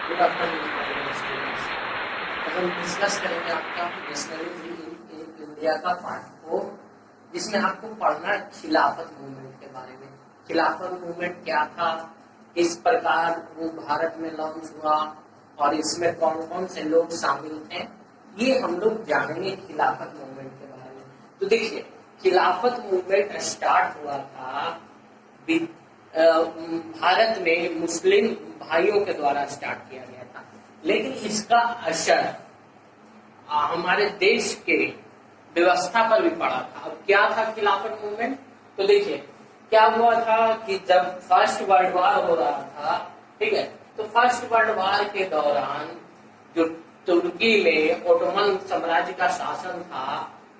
Good afternoon students. अब हम discuss करेंगे आपका नेशनलिज्म इन इंडिया का पार्ट 4, जिसमें आपको पढ़ना है खिलाफत मूवमेंट के बारे में। खिलाफत मूवमेंट क्या था, किस प्रकार वो भारत में लॉन्च हुआ और इसमें कौन कौन से लोग शामिल थे, ये हम लोग जानेंगे खिलाफत मूवमेंट के बारे में। तो देखिए, खिलाफत मूवमेंट स्टार्ट हुआ था भारत में मुस्लिम भाइयों के द्वारा स्टार्ट किया गया था, लेकिन इसका असर हमारे देश के व्यवस्था पर भी पड़ा था। अब क्या था खिलाफत मूवमेंट? तो देखिए क्या हुआ था कि जब फर्स्ट वर्ल्ड वॉर हो रहा था, ठीक है, तो फर्स्ट वर्ल्ड वॉर के दौरान जो तुर्की में ओटोमन साम्राज्य का शासन था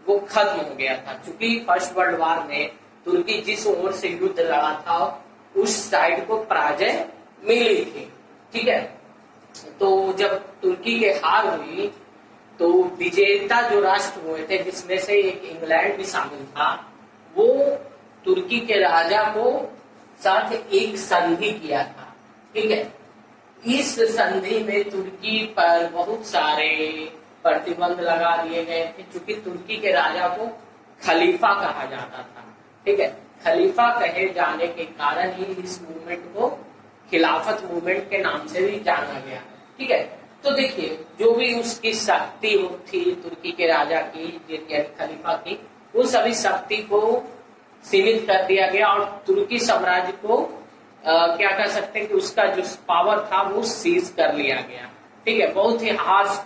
वो खत्म हो गया था। क्योंकि फर्स्ट वर्ल्ड वॉर में तुर्की जिस ओर से युद्ध लड़ा था उस साइड को पराजय मिली थी, ठीक है। तो जब तुर्की के हार हुई तो विजेता जो राष्ट्र हुए थे, जिसमें से एक इंग्लैंड भी शामिल था, वो तुर्की के राजा को साथ एक संधि किया था, ठीक है। इस संधि में तुर्की पर बहुत सारे प्रतिबंध लगा दिए गए थे, क्योंकि तुर्की के राजा को खलीफा कहा जाता था, ठीक है। खलीफा कहे जाने के कारण ही इस मूवमेंट को खिलाफत मूवमेंट के नाम से भी जाना गया, ठीक है। तो देखिए, जो भी उसकी शक्ति थी तुर्की के राजा की, खलीफा की, उन सभी शक्ति को सीमित कर दिया गया और तुर्की साम्राज्य को क्या कह सकते हैं कि उसका जो पावर था वो सीज कर लिया गया, ठीक है। बहुत ही हार्श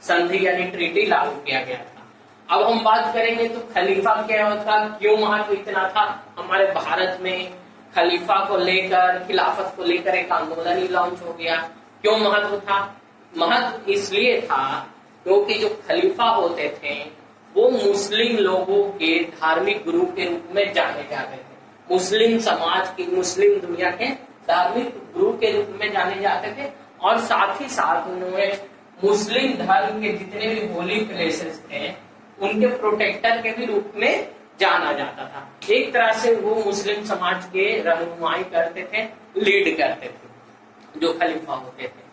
संधि यानी ट्रीटी लागू किया गया था। अब हम बात करेंगे तो खलीफा क्या होता, क्यों महत्व इतना था हमारे भारत में। खलीफा को लेकर, खिलाफत को लेकर एक आंदोलन ही लॉन्च हो गया। क्यों महत्व था? महत्व इसलिए था क्योंकि जो खलीफा होते थे वो मुस्लिम लोगों के धार्मिक गुरु के रूप में जाने जाते थे। मुस्लिम समाज की, मुस्लिम दुनिया के धार्मिक गुरु के रूप में जाने जाते थे, और साथ ही साथ उन्होंने मुस्लिम धर्म के जितने भी होली प्लेसेस थे उनके प्रोटेक्टर के भी रूप में जाना जाता था। एक तरह से वो मुस्लिम समाज के रहनुमाई करते थे, लीड करते थे जो खलीफा होते थे।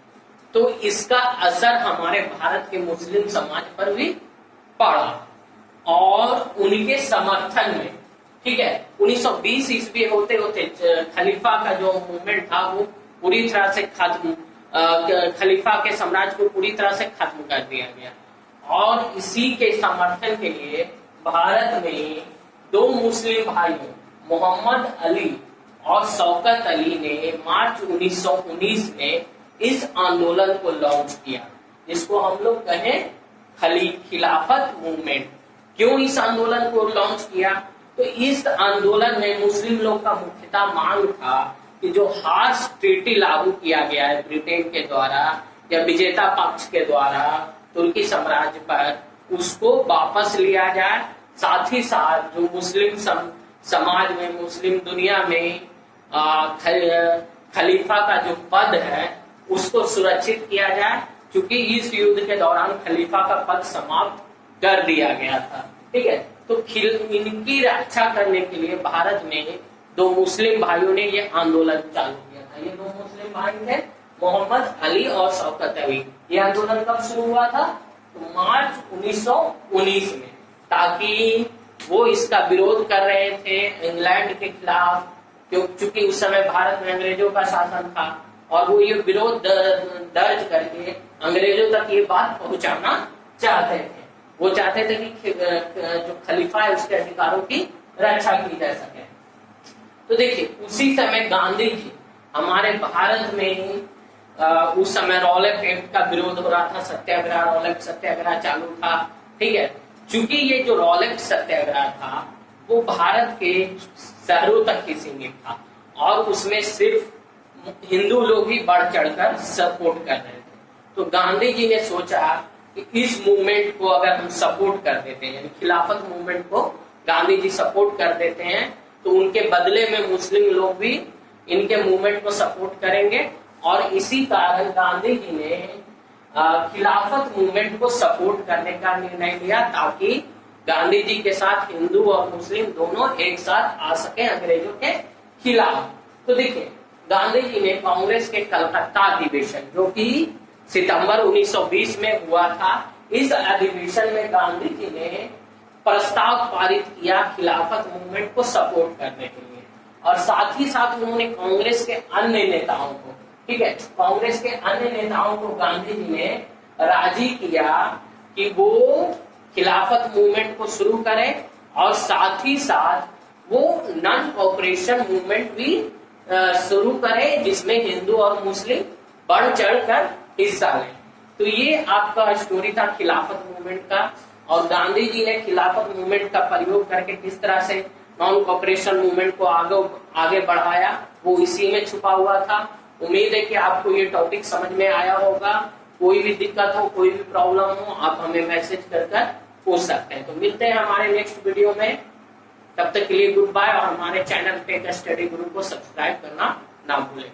तो इसका असर हमारे भारत के मुस्लिम समाज पर भी पड़ा, और उनके समर्थन में, ठीक है, 1920 ईस्वी होते होते खलीफा का जो मूवमेंट था वो पूरी तरह से खत्म, खलीफा के साम्राज्य को पूरी तरह से खत्म कर दिया गया। और इसी के समर्थन के लिए भारत में दो मुस्लिम भाइयों मोहम्मद अली और शौकत अली ने मार्च 1919 में इस आंदोलन को लॉन्च किया, जिसको हम लोग कहें खिलाफत मूवमेंट। क्यों इस आंदोलन को लॉन्च किया? तो इस आंदोलन में मुस्लिम लोग का मुख्यतः मांग था कि जो हार्श ट्रीटी लागू किया गया है ब्रिटेन के द्वारा या विजेता पक्ष के द्वारा तुर्की साम्राज्य पर, उसको वापस लिया जाए। साथ ही साथ जो मुस्लिम समाज में, मुस्लिम दुनिया में खलीफा का जो पद है उसको सुरक्षित किया जाए, क्योंकि इस युद्ध के दौरान खलीफा का पद समाप्त कर दिया गया था, ठीक है। तो इनकी रक्षा करने के लिए भारत में दो मुस्लिम भाइयों ने ये आंदोलन चालू किया था। ये दो मुस्लिम भाई थे मोहम्मद अली और शौकत अली। ये आंदोलन कब शुरू हुआ था? तो मार्च 1919 में, ताकि वो इसका विरोध कर रहे थे इंग्लैंड के खिलाफ, क्योंकि उस समय भारत में अंग्रेजों का शासन था, और वो ये विरोध दर्ज करके अंग्रेजों तक ये बात पहुंचाना चाहते थे। वो चाहते थे कि जो खलीफा है उसके अधिकारों की रक्षा की जा सके। तो देखिए, उसी समय गांधी जी हमारे भारत में उस समय रॉलेट एक्ट का विरोध हो रहा था, सत्याग्रह, रॉलेट सत्याग्रह चालू था, ठीक है। चूंकि ये जो रॉलेट सत्याग्रह था वो भारत के शहरों तक ही सीमित था, और उसमें सिर्फ हिंदू लोग ही बढ़ चढ़कर सपोर्ट कर रहे थे। तो गांधी जी ने सोचा कि इस मूवमेंट को अगर हम सपोर्ट कर देते हैं, यानी खिलाफत मूवमेंट को गांधी जी सपोर्ट कर देते हैं, तो उनके बदले में मुस्लिम लोग भी इनके मूवमेंट को सपोर्ट करेंगे। और इसी कारण गांधी जी ने खिलाफत मूवमेंट को सपोर्ट करने का निर्णय लिया, ताकि गांधी जी के साथ हिंदू और मुस्लिम दोनों एक साथ आ सके अंग्रेजों के खिलाफ। तो देखिए, गांधी जी ने कांग्रेस के कलकत्ता अधिवेशन, जो कि सितंबर 1920 में हुआ था, इस अधिवेशन में गांधी जी ने प्रस्ताव पारित किया खिलाफत मूवमेंट को सपोर्ट करने के लिए। और साथ ही साथ उन्होंने कांग्रेस के अन्य नेताओं को, ठीक है, कांग्रेस के अन्य नेताओं को गांधी जी ने राजी किया कि वो खिलाफत मूवमेंट को शुरू करें और साथ ही साथ वो नॉन कॉपरेशन मूवमेंट भी शुरू करें, जिसमें हिंदू और मुस्लिम बढ़ चढ़कर हिस्सा लें। तो ये आपका स्टोरी था खिलाफत मूवमेंट का, और गांधी जी ने खिलाफत मूवमेंट का प्रयोग करके किस तरह से नॉन कॉपरेशन मूवमेंट को आगे बढ़ाया, वो इसी में छुपा हुआ था। उम्मीद है कि आपको ये टॉपिक समझ में आया होगा। कोई भी दिक्कत हो, कोई भी प्रॉब्लम हो, आप हमें मैसेज कर पूछ सकते हैं। तो मिलते हैं हमारे नेक्स्ट वीडियो में, तब तक के लिए गुड बाय। और हमारे चैनल पे स्टडी ग्रुप को सब्सक्राइब करना ना भूलें।